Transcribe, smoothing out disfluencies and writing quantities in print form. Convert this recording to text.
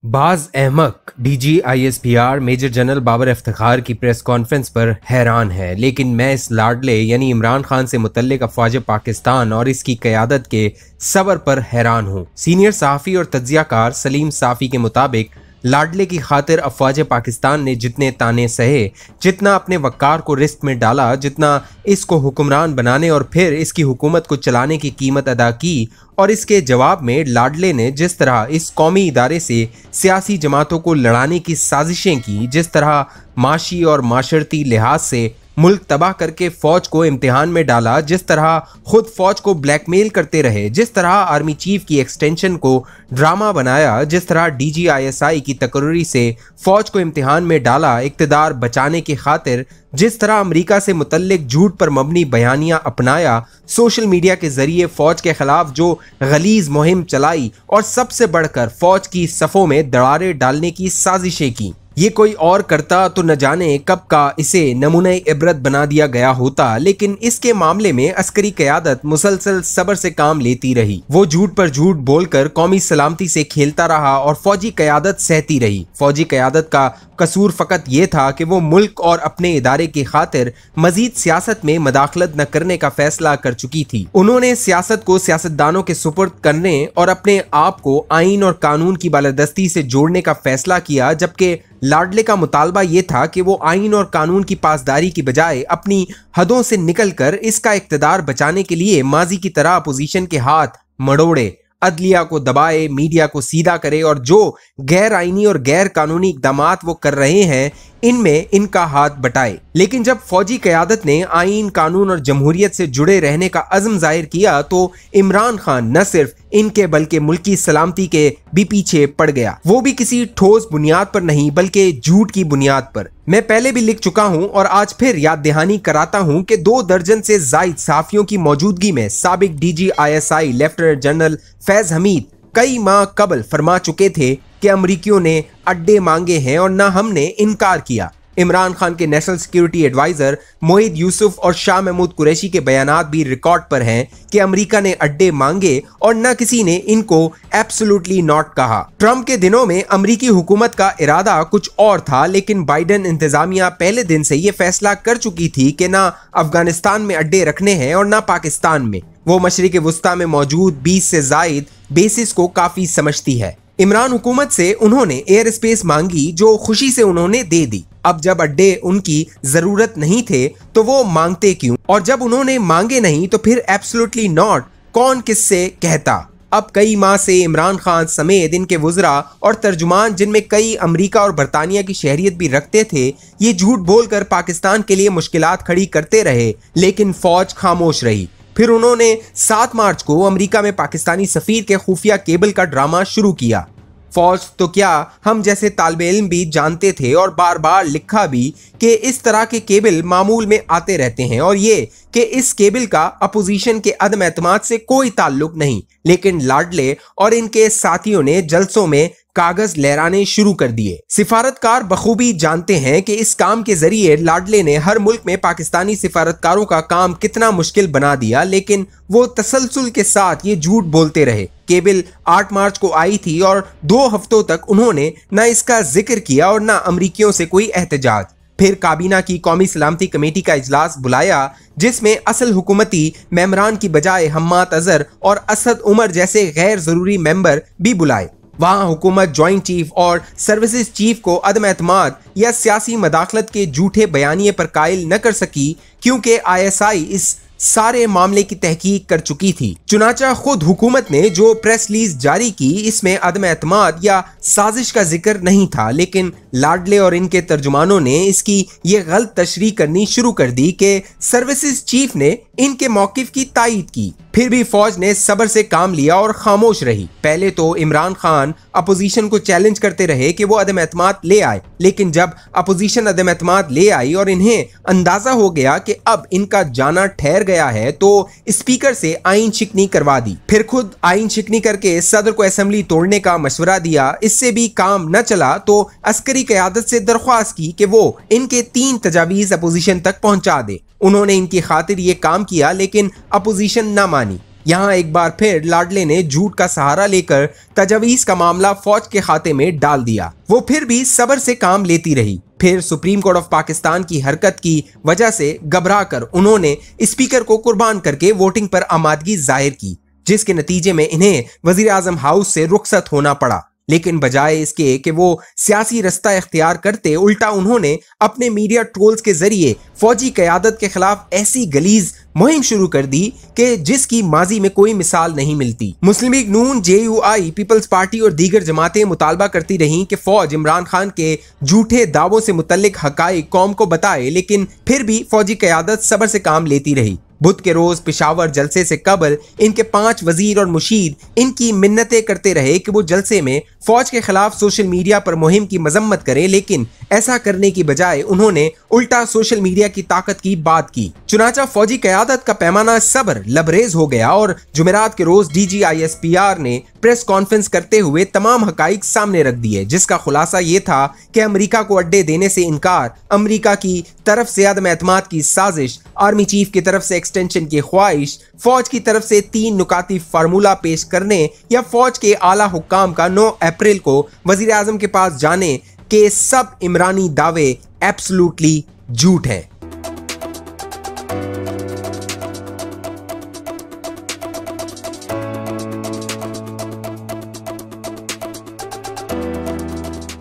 बाज Ahmad DGISPR major general Babar Iftikhar की press conference पर हैरान है, लेकिन मैं इस लाडले यानी इमरान खान से मुतल्लिक अफवाज पाकिस्तान और इसकी क़यादत के सब्र पर हैरान हूँ। सीनियर सहाफ़ी और तज्ज़ियाकार सलीम साफ़ी के मुताबिक लाडले की खातिर अफवाज पाकिस्तान ने जितने ताने सहे, जितना अपने वक़ार को रिस्क में डाला, जितना इसको हुक्मरान बनाने और फिर इसकी हुकूमत को चलाने की कीमत अदा की, और इसके जवाब में लाडले ने जिस तरह इस कौमी इदारे से सियासी जमातों को लड़ाने की साजिशें की, जिस तरह माशी और माशरती लिहाज से मुल्क तबाह करके फौज को इम्तिहान में डाला, जिस तरह खुद फौज को ब्लैकमेल करते रहे, जिस तरह आर्मी चीफ की एक्सटेंशन को ड्रामा बनाया, जिस तरह DGISI की तकर्री से फौज को इम्तिहान में डाला इक़्तिदार बचाने की खातिर, जिस तरह अमेरिका से मुतल्लिक झूठ पर मबनी बयानियां अपनाया, सोशल मीडिया के जरिए फौज के खिलाफ जो गलीज मुहिम चलाई और सबसे बढ़कर फौज की सफ़ों में दरारें डालने की साजिशें की। ये कोई और करता तो न जाने कब का इसे नमूने इबरत बना दिया गया होता, लेकिन इसके मामले में अस्करी क़यादत मुसलसल सब्र से काम लेती रही। वो झूठ पर झूठ बोलकर कौमी सलामती से खेलता रहा और फौजी क़यादत सहती रही। फौजी क़यादत का कसूर फ़कत ये था कि वो मुल्क और अपने इदारे की खातिर मजीद सियासत में मदाखलत न करने का फैसला कर चुकी थी। उन्होंने सियासत को सियासतदानों के सुपुर्द करने और अपने आप को आइन और कानून की बालादस्ती से जोड़ने का फैसला किया, जबकि लाडले का मुतालबा ये था कि वो आइन और कानून की पासदारी की बजाय अपनी हदों से निकलकर इसका इक़्तिदार बचाने के लिए माजी की तरह अपोजिशन के हाथ मड़ोड़े, अदलिया को दबाए, मीडिया को सीधा करे और जो गैर आइनी और गैर कानूनी इक़दामात वो कर रहे हैं इनमें इनका हाथ बटाए। लेकिन जब फौजी क़यादत ने आइन, कानून और जमहूरियत से जुड़े रहने का अज़्म जाहिर किया तो इमरान खान न सिर्फ इनके बल्कि मुल्की सलामती के भी पीछे पड़ गया। वो भी किसी ठोस बुनियाद पर नहीं बल्कि झूठ की बुनियाद पर। मैं पहले भी लिख चुका हूं और आज फिर याद दहानी कराता हूं कि 2 दर्जन से जायद सहाफ़ियों की मौजूदगी में साबिक DGISI lieutenant general Faiz Hamid कई माह कबल फरमा चुके थे कि अमरीकियों ने अड्डे मांगे हैं और न हमने इनकार किया। इमरान खान के national security adviser Moeed Yusuf और शाह महमूद कुरैशी के बयानात भी रिकॉर्ड पर हैं कि अमेरिका ने अड्डे मांगे और न किसी ने इनको एब्सोल्युटली नॉट कहा। ट्रंप के दिनों में अमेरिकी हुकूमत का इरादा कुछ और था, लेकिन बाइडेन इंतजामिया पहले दिन से ये फैसला कर चुकी थी कि ना अफगानिस्तान में अड्डे रखने हैं और ना पाकिस्तान में। वो मशरिक़ वुस्ता में मौजूद 20 से जायद बेसिस को काफी समझती है। इमरान हुकूमत से उन्होंने एयर स्पेस मांगी जो खुशी से उन्होंने दे दी। अब जब अड्डे उनकी जरूरत नहीं थे तो वो मांगते क्यों, और जब उन्होंने मांगे नहीं तो फिर एब्सोल्युटली नॉट कौन किससे कहता। अब कई माह से इमरान खान समेत इनके वुज़रा और तर्जुमान, जिनमें कई अमेरिका और बरतानिया की शहरियत भी रखते थे, ये झूठ बोलकर पाकिस्तान के लिए मुश्किलात खड़ी करते रहे, लेकिन फौज खामोश रही। फिर उन्होंने 7 मार्च को अमेरिका में पाकिस्तानी सफीर के खुफिया केबल का ड्रामा शुरू किया। फौज तो क्या, हम जैसे तालिबे इल्म भी जानते थे और बार बार लिखा भी कि इस तरह के केबल मामूल में आते रहते हैं और ये कि इस केबल का अपोजिशन के अदम एतमाद से कोई ताल्लुक नहीं। लेकिन लाडले और इनके साथियों ने जलसों में कागज लहराने शुरू कर दिए। सिफारतकार बखूबी जानते हैं कि इस काम के जरिए लाडले ने हर मुल्क में पाकिस्तानी सिफारतकारों का काम कितना मुश्किल बना दिया, लेकिन वो तसलसल के साथ ये झूठ बोलते रहे। केबल 8 मार्च को आई थी और 2 हफ्तों तक उन्होंने न इसका जिक्र किया और न अमरीकियों से कोई एहतजाज। फिर काबीना की कौमी सलामती कमेटी का इजलास बुलाया, जिसमें असल हुकूमती मेंबरान की बजाय हम्माद अजहर और असद उमर जैसे गैर जरूरी मेंबर भी बुलाए। वहां हुकूमत जॉइंट चीफ और सर्विसेज चीफ को अदम एतमाद या सियासी मदाखलत के झूठे बयानिए पर कायल न कर सकी, क्योंकि ISI इस सारे मामले की तहकीक कर चुकी थी। चुनाचा खुद हुकूमत ने जो प्रेस रिलीज जारी की, इसमें अदम एतमाद या साजिश का जिक्र नहीं था, लेकिन लाडले और इनके तर्जुमानों ने इसकी ये गलत तशरीह करनी शुरू कर दी कि सर्विसेज चीफ ने इनके मौकिफ की तायीद की। फिर भी फौज ने सब्र से काम लिया और खामोश रही। पहले तो इमरान खान अपोजिशन को चैलेंज करते रहे कि वो अदम एतमाद ले आए, लेकिन जब अपोजिशन अदम एतमाद ले आई और इन्हें अंदाजा हो गया कि अब इनका जाना ठहर गया है तो स्पीकर से आइन शिकनी करवा दी। फिर खुद आइन शिकनी करके सदर को असेंबली तोड़ने का मशवरा दिया। इससे भी काम न चला तो अस्करी क़यादत से दरख्वास्त की कि वो इनके 3 तजावीज़ अपोजिशन तक पहुंचा दे। उन्होंने इनकी खातिर ये काम किया, लेकिन अपोजिशन न मानी। यहाँ एक बार फिर लाडले ने झूठ का सहारा लेकर तजवीज़ का मामला फौज के खाते में डाल दिया। वो फिर भी सब्र से काम लेती रही। फिर सुप्रीम कोर्ट ऑफ पाकिस्तान की हरकत की वजह से घबराकर उन्होंने स्पीकर को कुर्बान करके वोटिंग पर आमादगी जाहिर की, जिसके नतीजे में इन्हें वजीर आजम हाउस से रुखसत होना पड़ा। लेकिन बजाय इसके कि वो सियासी रास्ता इख्तियार करते, उल्टा उन्होंने अपने मीडिया ट्रोल्स के जरिए फौजी क़यादत के खिलाफ ऐसी गलीज मुहिम शुरू कर दी कि जिसकी माजी में कोई मिसाल नहीं मिलती। मुस्लिम लीग नून, JUI, पीपल्स पार्टी और दीगर जमातें मुतालबा करती रहीं कि फौज इमरान खान के झूठे दावों से मुतल्लिक हकाइक कौम को बताए, लेकिन फिर भी फौजी क़यादत सब्र से काम लेती रही। बुध के रोज पिशावर जलसे से कबल इनके 5 वजीर और मुशीर इनकी मिन्नतें करते रहे कि वो जलसे में फौज के खिलाफ सोशल मीडिया पर मुहिम की मजम्मत करें, लेकिन ऐसा करने की बजाय उन्होंने उल्टा सोशल मीडिया की ताकत की बात की। चुनाचा फौजी क़यादत का पैमाना सब्र लबरेज हो गया और जुमेरात के रोज DGISPR ने प्रेस कॉन्फ्रेंस करते हुए तमाम हकाइक सामने रख दिए, जिसका खुलासा ये था कि अमेरिका को अड्डे देने से इनकार, अमेरिका की तरफ से अदम एतमाद की साजिश, आर्मी चीफ की तरफ से एक्सटेंशन की ख्वाहिश, फौज की तरफ से 3 नुकाती फार्मूला पेश करने या फौज के आला हुक्काम का 9 अप्रैल को वजीर आजम के पास जाने के सब इमरानी दावे एब्सोल्युटली झूठ हैं।